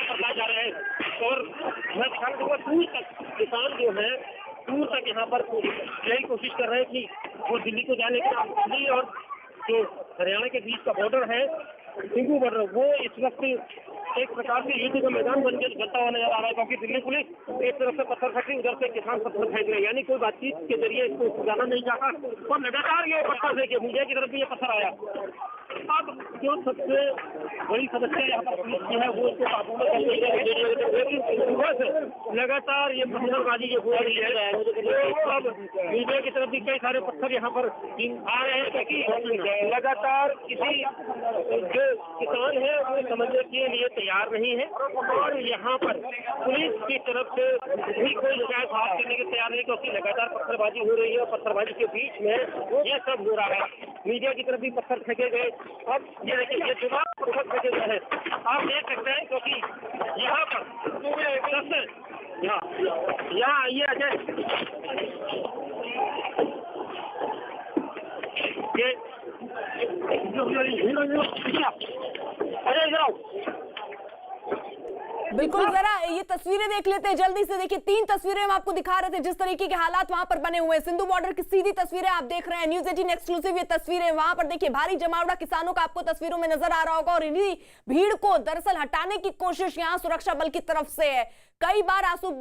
S3: बरसाए जा रहे हैं। और मैं दिखाना चाहूँगा दूर तक किसान जो है दूर तक यहाँ पर यही कोशिश कर रहे हैं कि वो दिल्ली को जाने के दिल्ली और जो हरियाणा के बीच का बॉर्डर है सिंधु बॉर्डर, वो इस वक्त एक प्रकार से युद्ध का मैदान बनता हुआ नजर आ रहा है, क्योंकि दिल्ली पुलिस एक तरफ से पत्थर फेंक रही, उधर से किसान पत्थर फेंक रहे, यानी कोई बातचीत के जरिए इसको जाना नहीं चाहता और लगातार ये पत्थर फेंके। मीडिया की तरफ भी ये पत्थर आया। अब जो सबसे बड़ी समस्या यहाँ पर पुलिस की है वो इसको काबू में करनी है, लेकिन सुबह से लगातार ये पत्थरबाजी जो हो रही है अब मीडिया की तरफ भी कई सारे पत्थर यहाँ पर आ रहे हैं, क्योंकि लगातार किसी जो किसान है वो समझने के लिए तैयार नहीं है और यहाँ पर पुलिस की तरफ से भी कोई शिकायत हाथ करने के तैयार नहीं, क्योंकि लगातार पत्थरबाजी हो रही है और पत्थरबाजी के बीच में ये सब हो रहा है। मीडिया की तरफ भी पत्थर फेंके गए। अब ये देखिए ये दोबारा पत्थर फेंके गए हैं, आप देख सकते हैं, क्योंकि यहाँ पर सबसे यहाँ आइए अजय
S1: बिल्कुल, जरा ये तस्वीरें देख लेते हैं जल्दी से। देखिए 3 तस्वीरें हम आपको दिखा रहे थे जिस तरीके के हालात वहां पर बने हुए हैं। सिंधु बॉर्डर की सीधी तस्वीरें आप देख रहे हैं, न्यूज़ 18 एक्सक्लूसिव ये तस्वीरें। वहां पर देखिए भारी जमावड़ा किसानों का आपको तस्वीरों में नजर आ रहा होगा और इन्हीं भीड़ को दरअसल हटाने की कोशिश यहां सुरक्षा बल की तरफ से है। कई बार आंसू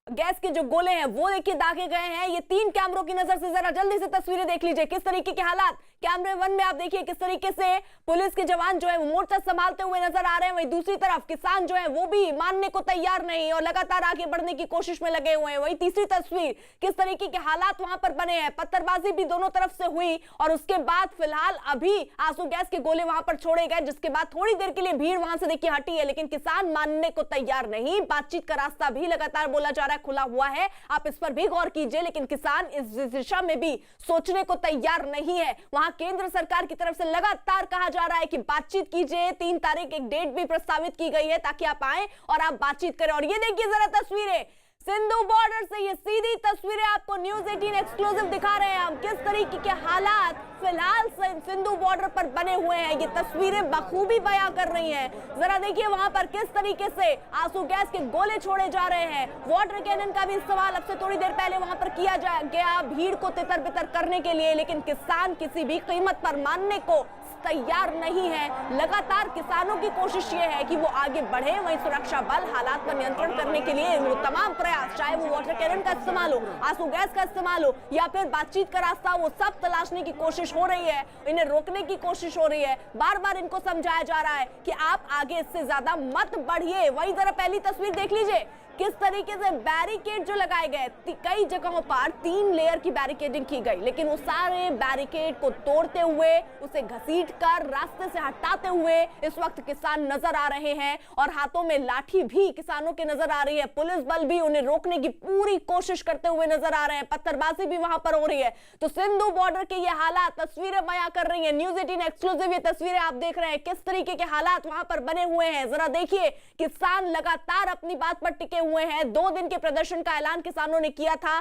S1: गैस के जो गोले हैं वो देखिए दागे गए हैं। ये 3 कैमरों की नजर से जरा जल्दी से तस्वीरें देख लीजिए, किस तरीके के हालात। कैमरे 1 में आप देखिए किस तरीके से पुलिस के जवान जो है वो मोर्चा संभालते हुए नजर आ रहे हैं। वहीं दूसरी तरफ किसान जो है वो भी मानने को तैयार नहीं और लगातार आगे बढ़ने की कोशिश में लगे हुए हैं। वहीं तीसरी तस्वीर, किस तरीके के हालात वहां पर बने हैं। पत्थरबाजी भी दोनों तरफ से हुई और उसके बाद फिलहाल अभी आंसू गैस के गोले वहां पर छोड़े गए, जिसके बाद थोड़ी देर के लिए भीड़ वहां से देखिए हटी है। लेकिन किसान मानने को तैयार नहीं। बातचीत का रास्ता भी लगातार बोला जा रहा है खुला हुआ है, आप इस पर भी गौर कीजिए। लेकिन किसान इस दिशा में भी सोचने को तैयार नहीं है। वहां केंद्र सरकार की तरफ से लगातार कहा जा रहा है कि बातचीत कीजिए। 3 तारीख एक डेट भी प्रस्तावित की गई है ताकि आप आए और आप बातचीत करें। और ये देखिए जरा तस्वीरें सिंधु बॉर्डर से, ये सीधी तस्वीरें आपको न्यूज़ 18 एक्सक्लूसिव दिखा रहे हैं हम, किस तरीके के हालात फिलहाल सिंधु बॉर्डर पर बने हुए हैं। ये तस्वीरें बखूबी बयां कर रही हैं। जरा देखिए वहां पर किस तरीके से आंसू गैस के गोले छोड़े जा रहे हैं। वाटर कैनन का भी इस्तेमाल अब से थोड़ी देर पहले वहां पर किया गया भीड़ को तितर बितर करने के लिए। लेकिन किसान किसी भी कीमत पर मानने को तैयार नहीं है। लगातार किसानों की कोशिश ये है कि वो आगे बढ़े। वहीं सुरक्षा बल हालात पर नियंत्रण करने के लिए वो तमाम प्रयास, चाहे वो वाटर कैनन का इस्तेमाल हो, आंसू गैस का इस्तेमाल हो या फिर बातचीत का रास्ता, वो सब तलाशने की कोशिश हो रही है। इन्हें रोकने की कोशिश हो रही है। बार बार इनको समझाया जा रहा है कि आप आगे इससे ज्यादा मत बढ़िए। वही जरा पहली तस्वीर देख लीजिए, किस तरीके से बैरिकेड जो लगाए गए, कई जगहों पर 3 लेयर की बैरिकेडिंग की गई। लेकिन वो सारे बैरिकेड को तोड़ते हुए, उसे घसीटकर रास्ते से हटाते हुए इस वक्त किसान नजर आ रहे हैं और हाथों में लाठी भी किसानों के नजर आ रही है। पुलिस बल भी उन्हें रोकने की पूरी कोशिश करते हुए नजर आ रहे हैं। पत्थरबाजी भी वहां पर हो रही है। तो सिंधु बॉर्डर के ये हालात तस्वीरें बयां कर रही है न्यूज़ 18 एक्सक्लूसिव। ये तस्वीरें आप देख रहे हैं, किस तरीके के हालात वहां पर बने हुए हैं। जरा देखिए, किसान लगातार अपनी बात पर टिके हुए हैं। 2 दिन के प्रदर्शन का ऐलान किसानों ने किया था।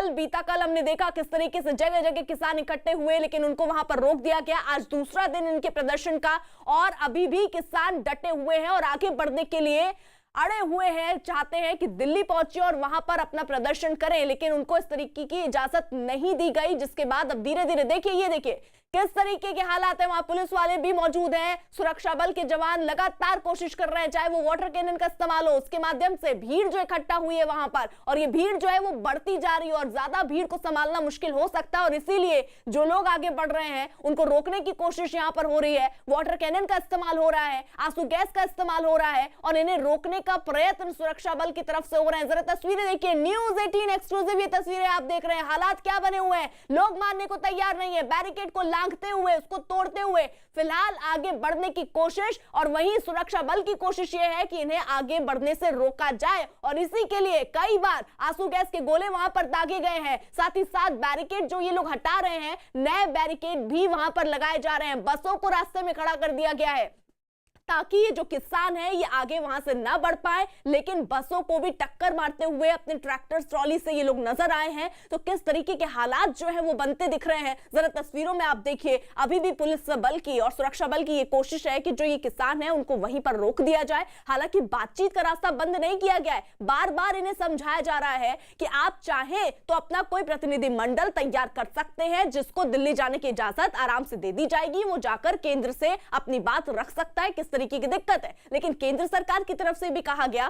S1: बीता कल हमने देखा किस तरीके से जगह जगह किसान इकट्ठे हुए, लेकिन उनको वहां पर रोक दिया गया। आज दूसरा दिन इनके प्रदर्शन का और अभी भी किसान डटे हुए हैं और आगे बढ़ने के लिए अड़े हुए हैं। चाहते हैं कि दिल्ली पहुंचे और वहां पर अपना प्रदर्शन करें, लेकिन उनको इस तरीके की इजाजत नहीं दी गई। जिसके बाद अब धीरे धीरे देखिए, ये देखिए किस तरीके के हालात है। वहां पुलिस वाले भी मौजूद हैं, सुरक्षा बल के जवान लगातार कोशिश कर रहे हैं, चाहे वो वाटर कैनन का इस्तेमाल हो, उसके माध्यम से भीड़ जो इकट्ठा हुई है वहां पर, और ये भीड़ जो है वो बढ़ती जा रही है और ज्यादा भीड़ को संभालना मुश्किल हो सकता है। और इसीलिए जो लोग आगे बढ़ रहे हैं उनको रोकने की कोशिश यहां पर हो रही है। वाटर कैनन का इस्तेमाल हो रहा है, आंसू गैस का इस्तेमाल हो रहा है और इन्हें रोकने का प्रयत्न सुरक्षा बल की तरफ से हो रहे हैं। जरा तस्वीरें देखिए, न्यूज़ 18 एक्सक्लूसिव ये तस्वीरें आप देख रहे हैं। हालात क्या बने हुए हैं, लोग मानने को तैयार नहीं है। बैरिकेड को लांघते हुए, उसको तोड़ते हुए फिलहाल आगे बढ़ने की कोशिश, और वहीं सुरक्षा बल की कोशिश यह है कि इन्हें आगे बढ़ने से रोका जाए। और इसी के लिए कई बार आंसू गैस के गोले वहां पर दागे गए हैं। साथ ही साथ बैरिकेड जो ये लोग हटा रहे हैं, नए बैरिकेड भी वहां पर लगाए जा रहे हैं। बसों को रास्ते में खड़ा कर दिया गया है ताकि ये जो किसान है ये आगे वहां से ना बढ़ पाए। लेकिन बसों को भी टक्कर मारते हुए अपने ट्रैक्टर ट्रॉली से ये लोग नजर आए हैं। तो किस तरीके के हालात जो है वो बनते दिख रहे हैं, जरा तस्वीरों में आप देखिए। अभी भी पुलिस बल की और सुरक्षा बल की ये कोशिश है कि जो ये किसान है उनको वहीं पर रोक दिया जाए। हालांकि बातचीत का रास्ता बंद नहीं किया गया है। बार बार इन्हें समझाया जा रहा है कि आप चाहें तो अपना कोई प्रतिनिधि मंडल तैयार कर सकते हैं, जिसको दिल्ली जाने की इजाजत आराम से दे दी जाएगी। वो जाकर केंद्र से अपनी बात रख सकता है। किस तरीके की दिक्कत है, लेकिन केंद्र सरकार की तरफ से भी कहा गया,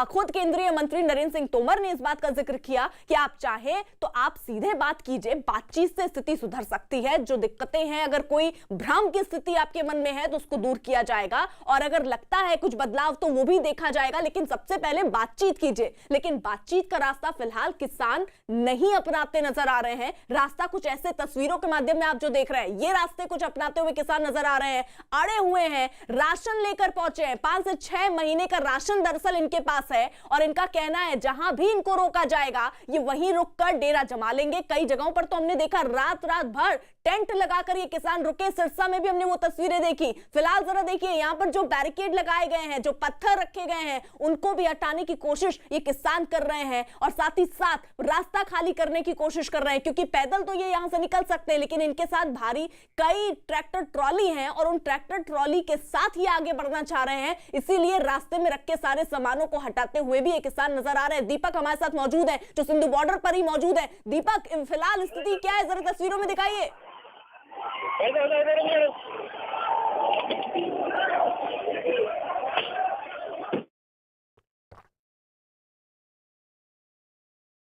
S1: खुद केंद्रीय मंत्री नरेंद्र सिंह तोमर ने इस बात का जिक्र किया कि आप चाहें तो आप सीधे बात कीजिए, बातचीत से स्थिति सुधर सकती है। जो दिक्कतें हैं, अगर कोई भ्रम की स्थिति आपके मन में है तो उसको दूर किया जाएगा, और अगर लगता है कुछ बदलाव तो वो भी देखा जाएगा। लेकिन सबसे पहले बातचीत कीजिए। लेकिन बातचीत का रास्ता फिलहाल किसान नहीं अपनाते नजर आ रहे हैं। रास्ता कुछ ऐसे तस्वीरों के माध्यम में आप जो देख रहे हैं, ये रास्ते कुछ अपनाते हुए किसान नजर आ रहे हैं। अड़े हुए हैं, राशन लेकर पहुंचे हैं। 5 से 6 महीने का राशन दरअसल इनके पास है, और इनका कहना है जहां भी इनको रोका जाएगा ये वहीं रुककर डेरा जमा लेंगे। कई जगहों पर तो हमने देखा रात भर टेंट लगाकर ये किसान रुके। सिरसा में भी हमने वो तस्वीरें देखी। फिलहाल जरा देखिए, यहाँ पर जो बैरिकेड लगाए गए हैं, जो पत्थर रखे गए हैं, उनको भी हटाने की कोशिश ये किसान कर रहे हैं, और साथ ही साथ रास्ता खाली करने की कोशिश कर रहे हैं, क्योंकि पैदल तो ये यहां से निकल सकते हैं, लेकिन इनके साथ भारी कई ट्रैक्टर ट्रॉली हैं, और उन ट्रैक्टर ट्रॉली के साथ ही आगे आगे बढ़ना चाह रहे हैं, इसीलिए रास्ते में रखे सारे सामानों को हटाते हुए भी एक किसान नजर आ रहे हैं। दीपक हमारे साथ मौजूद है, जो सिंधु बॉर्डर पर ही मौजूद है। दीपक, फिलहाल स्थिति क्या है, जरा तस्वीरों में दिखाइए।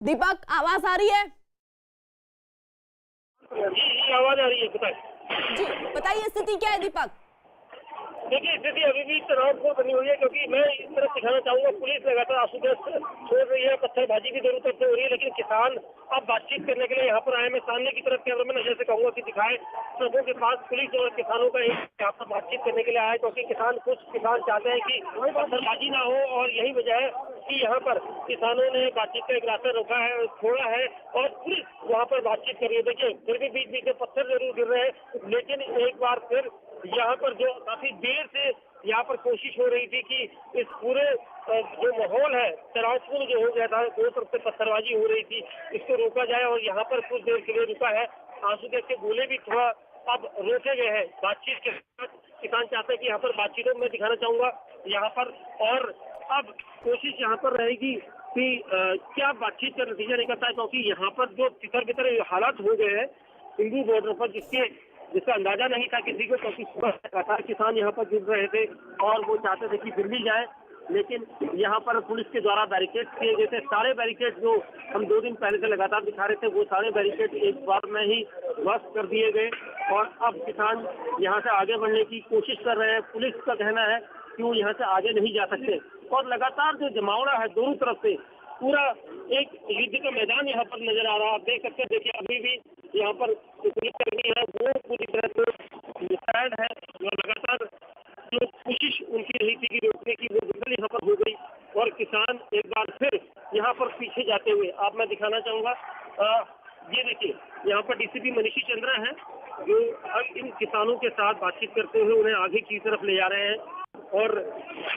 S1: दीपक, आवाज आ रही है?
S3: जी आवाज आ रही है, बताइए।
S1: जी बताइए, स्थिति क्या है दीपक?
S3: देखिए स्थिति अभी भी तनावपूर्ण बनी हुई है, क्योंकि मैं इस तरफ दिखाना चाहूंगा, पुलिस लगातार आसूदस्त छोड़ रही है, पत्थरबाजी भी दोनों तरफ से हो रही है, लेकिन किसान अब बातचीत करने के लिए यहाँ पर आए। मैं सामने की तरफ कैमरा में नजर से कहूंगा कि दिखाए, सड़कों के पास पुलिस और किसानों का यहाँ पर बातचीत करने के लिए आए, क्योंकि कुछ किसान चाहते हैं कि पत्थरबाजी ना हो, और यही वजह है कि यहाँ पर किसानों ने बातचीत का एक रास्ता रोका है, छोड़ा है, और पुलिस वहाँ पर बातचीत कर रही है। देखिए फिर भी बीच बीच में पत्थर जरूर गिर रहे हैं, लेकिन एक बार फिर यहाँ पर जो काफी देर से यहाँ पर कोशिश हो रही थी कि इस पूरे जो माहौल है तनावपूर्ण जो हो गया था, दो तरफ से पत्थरबाजी हो रही थी, इसको रोका जाए, और यहाँ पर कुछ देर के लिए रुका है। आंसू के गोले भी थोड़ा अब रोके गए हैं बातचीत के साथ। किसान चाहते हैं कि यहाँ पर बातचीत हो, मैं दिखाना चाहूंगा यहाँ पर, और अब कोशिश यहाँ पर रहेगी कि क्या बातचीत का नतीजा निकलता है, क्योंकि यहाँ पर जो तितर बितर हालात हो गए हैं सिंधु बॉर्डर पर, जिसका अंदाजा नहीं था किसी को, क्योंकि सुबह लगातार किसान यहाँ पर जुड़ रहे थे और वो चाहते थे कि दिल्ली जाए, लेकिन यहाँ पर पुलिस के द्वारा बैरिकेड किए गए थे। सारे बैरिकेड जो हम 2 दिन पहले से लगातार दिखा रहे थे, वो सारे बैरिकेड एक बार में ही ध्वस्त कर दिए गए, और अब किसान यहाँ से आगे बढ़ने की कोशिश कर रहे हैं। पुलिस का कहना है कि वो यहाँ से आगे नहीं जा सकते, और लगातार जो जमावड़ा है दोनों तरफ से, पूरा एक युद्ध का मैदान यहाँ पर नजर आ रहा है। आप देख सकते हैं, देखिए अभी भी यहाँ पर पुलिसकर्मी है वो पूरी तरह से मुस्तैद है, और लगातार जो कोशिश उनकी रही थी कि रोकने की, वो बिल्कुल यहाँ पर हो गई, और किसान एक बार फिर यहाँ पर पीछे जाते हुए, आप मैं दिखाना चाहूंगा, ये देखिए यहाँ पर डीसीपी मनीषी चंद्रा है, जो अब इन किसानों के साथ बातचीत करते हुए उन्हें आगे की तरफ ले जा रहे हैं। और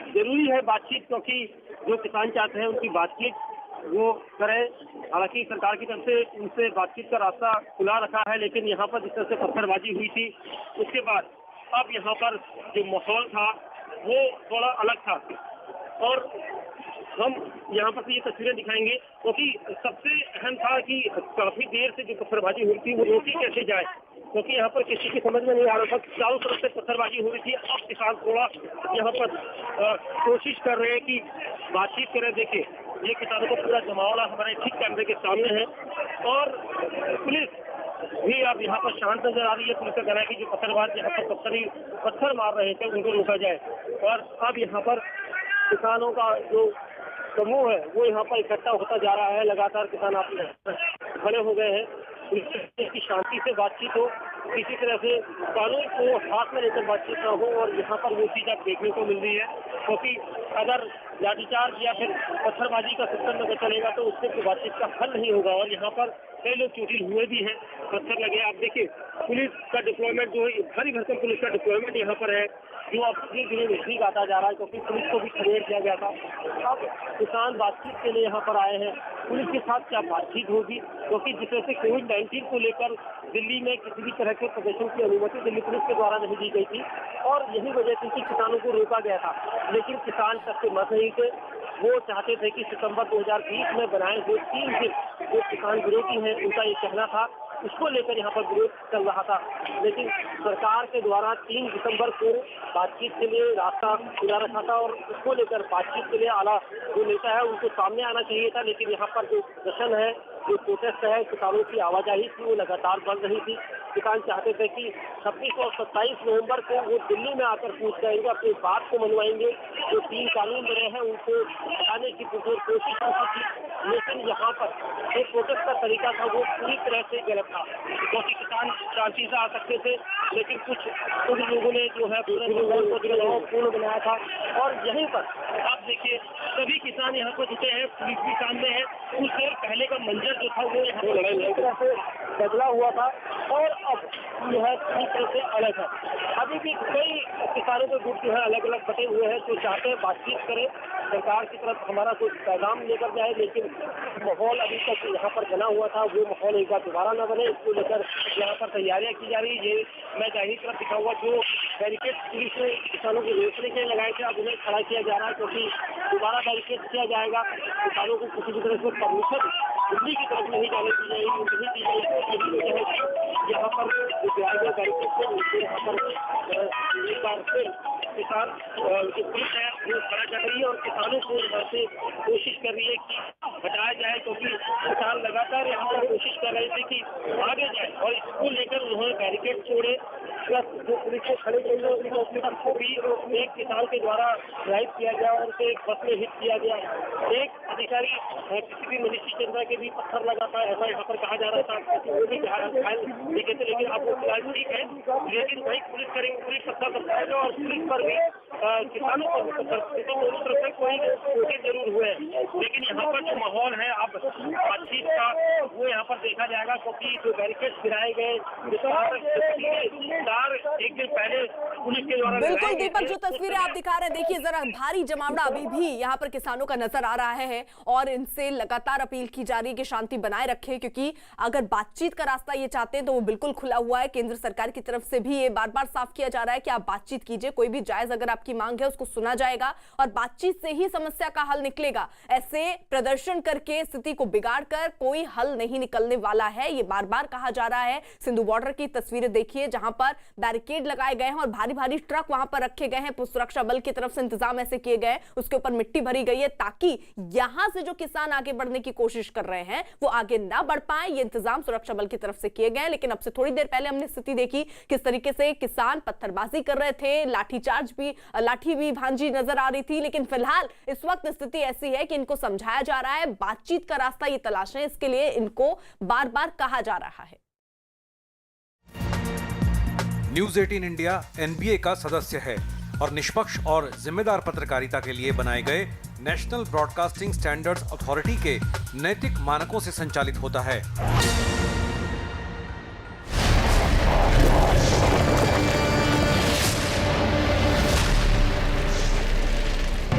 S3: जरूरी है बातचीत, क्योंकि जो किसान चाहते हैं उनकी बातचीत वो करें। हालांकि सरकार की तरफ से उनसे बातचीत का रास्ता खुला रखा है, लेकिन यहाँ पर जिस तरह से पत्थरबाजी हुई थी, उसके बाद अब यहाँ पर जो माहौल था वो थोड़ा अलग था, और हम यहाँ पर ये तस्वीरें दिखाएंगे, क्योंकि सबसे अहम था कि काफी देर से जो पत्थरबाजी हुई थी वो रोकी कैसे जाए, क्योंकि यहाँ पर किसी की समझ में नहीं आ रहा था, चारों तरफ से पत्थरबाजी हो रही थी। अब किसान थोड़ा यहाँ पर कोशिश कर रहे हैं कि बातचीत करें। देखिए ये किसानों को पूरा जमावड़ा हमारे ठीक कैमरे के सामने है, और पुलिस भी अब यहाँ पर शांत नजर आ रही है। पुलिस का कहना है कि जो पत्थरबाज यहाँ पर पत्थर मार रहे थे उनको रोका जाए, और अब यहाँ पर किसानों का जो समूह है वो यहाँ पर इकट्ठा होता जा रहा है। लगातार किसान अपने खड़े हो गए हैं की शांति से बातचीत हो, किसी तरह से कानून को हाथ में लेकर बातचीत ना हो, और यहाँ पर वो चीज आप देखने को मिल रही है, क्योंकि अगर लाठीचार्ज या फिर पत्थरबाजी का सिस्टम में चलेगा तो उससे कोई बातचीत का हल नहीं होगा। और यहाँ पर कई लोग चोटिल हुए भी हैं, पत्थर लगे। आप देखिए पुलिस का डिप्लॉयमेंट जो है, भारी भरकम पुलिस का डिप्लॉयमेंट यहाँ पर है, जो अब धीरे धीरे नजदीक आता जा रहा है, क्योंकि पुलिस को भी खदेड़ दिया गया था। अब किसान बातचीत के लिए यहाँ पर आए हैं। पुलिस के साथ क्या बातचीत होगी, क्योंकि जिस तरह से कोविड-19 को लेकर दिल्ली में किसी भी तरह के प्रदर्शन की अनुमति दिल्ली पुलिस के द्वारा नहीं दी गई थी, और यही वजह थी कि किसानों को रोका गया था। लेकिन किसान तक से मत नहीं थे, वो चाहते थे कि सितंबर 2020 में बनाए हुए 3 दिन जो किसान विरोधी हैं उनका ये कहना था, उसको लेकर यहाँ पर विरोध चल रहा था। लेकिन सरकार के द्वारा 3 दिसंबर को बातचीत के लिए रास्ता खुला रखा था, और उसको लेकर बातचीत के लिए आला जो नेता है उनको सामने आना चाहिए था। लेकिन यहाँ पर जो प्रदर्शन है, जो प्रोटेस्ट है, किसानों की आवाजाही थी वो लगातार बढ़ रही थी। किसान चाहते थे कि 26 और 27 नवंबर को वो दिल्ली में आकर पूछ जाएंगे, अपनी बात को मनवाएंगे। जो 3 कानून बने हैं उनको हटाने की कोशिश की, लेकिन यहाँ पर जो प्रोटेस्ट का तरीका था वो पूरी तरह से गलत था, क्योंकि किसान शांति से आ सकते थे, लेकिन कुछ लोगों ने जो है पूरे माहौल को पूर्ण बनाया था। और यहीं पर आप देखिए सभी किसान यहाँ पर जुटे हैं, पुलिस भी सामने है। कुछ देर पहले का मंजर जो था वो यहाँ पर बदला हुआ था, और अब जो है पूरी तरह से अलग है। अभी भी कई किसानों के ग्रुप जो है अलग अलग बटे हुए हैं, जो चाहते हैं बातचीत करें, सरकार की तरफ हमारा कुछ पैगाम लेकर जाए, लेकिन माहौल अभी तक यहाँ पर बना हुआ था वो माहौल एक बार दोबारा न बने, इसको लेकर यहाँ पर तैयारियां की जा रही है। ये मैं जाहिर तरफ दिखाऊंगा, जो बैरिकेड पुलिस ने किसानों को रोकने के लिए लगाए थे, अब उन्हें खड़ा किया जा रहा है क्योंकि दोबारा बैरिकेड किया जाएगा। किसानों को किसी भी तरह से परमिशन दिल्ली की तरफ नहीं जाने दी जाएगी, नहीं दी जाएगी। यहाँ पर बैरिकेड से यहाँ पर एक बार फिर किसान पुलिस है वो खड़ा कर रही है और किसानों को यहाँ से कोशिश कर रही है कि हटाया जाए, क्योंकि किसान लगातार यहाँ पर कोशिश कर रहे थे कि आगे जाए और इसको लेकर उन्होंने बैरिकेड छोड़े। प्लस जो पुलिस को खड़े को भी एक किसान के द्वारा ड्राइव किया गया और उसे बस में हिट किया गया। एक अधिकारी किसी भी मनीषी चंद्रा के भी पत्थर लगा था, ऐसा यहाँ पर कहा जा रहा था। वो भी घायल देखे थे, लेकिन अब वो फिलहाल ठीक है। लेकिन वही पुलिस करेंगे, पुलिस पत्थर बताएगा और पुलिस पर भी किसानों पर दोनों तरफ से कोई जरूर हुए हैं। लेकिन यहाँ पर जो माहौल है अब बातचीत का वो यहाँ पर देखा जाएगा, क्योंकि जो बैरिकेड गिराए गए एक दिन पहले पुलिस के द्वारा।
S1: बिल्कुल दीपक, जो तस्वीरें आप दिखा रहे हैं, देखिए जरा भारी जमावड़ा अभी भी यहाँ पर किसानों का नजर आ रहा है और इनसे लगातार अपील की जा रही है कि शांति बनाए रखें, क्योंकि अगर बातचीत का रास्ता ये चाहते हैं तो वो बिल्कुल खुला हुआ है। केंद्र सरकार की तरफ से भी ये बार बार साफ किया जा रहा है कि आप बातचीत कीजिए, कोई भी जायज अगर आपकी मांग है उसको सुना जाएगा और बातचीत से ही समस्या का हल निकलेगा। ऐसे प्रदर्शन करके स्थिति को बिगाड़ कर कोई हल नहीं निकलने वाला है, ये बार बार कहा जा रहा है। सिंधु बॉर्डर की तस्वीरें देखिए जहां पर बैरिकेड लगाए गए हैं और भारी भारी ट्रक वहां पर रखे गए हैं, सुरक्षा बल की तरफ से इंतजाम ऐसे किए गए, उसके ऊपर मिट्टी भरी गई है ताकि यहां से जो किसान आगे बढ़ने की कोशिश कर रहे हैं वो आगे ना बढ़ पाए। ये इंतजाम सुरक्षा बल की तरफ से किए गए। लेकिन अब से थोड़ी देर पहले हमने स्थिति देखी किस तरीके से किसान पत्थरबाजी कर रहे थे, लाठी भी भांजी नजर आ रही थी। लेकिन फिलहाल इस वक्त स्थिति ऐसी है कि इनको समझाया जा रहा है, बातचीत का रास्ता ये तलाशें, इसके लिए इनको बार बार कहा जा रहा है।
S4: न्यूज 18 इंडिया NBA का सदस्य है और निष्पक्ष और जिम्मेदार पत्रकारिता के लिए बनाए गए नेशनल ब्रॉडकास्टिंग स्टैंडर्ड्स अथॉरिटी के नैतिक मानकों से संचालित होता है।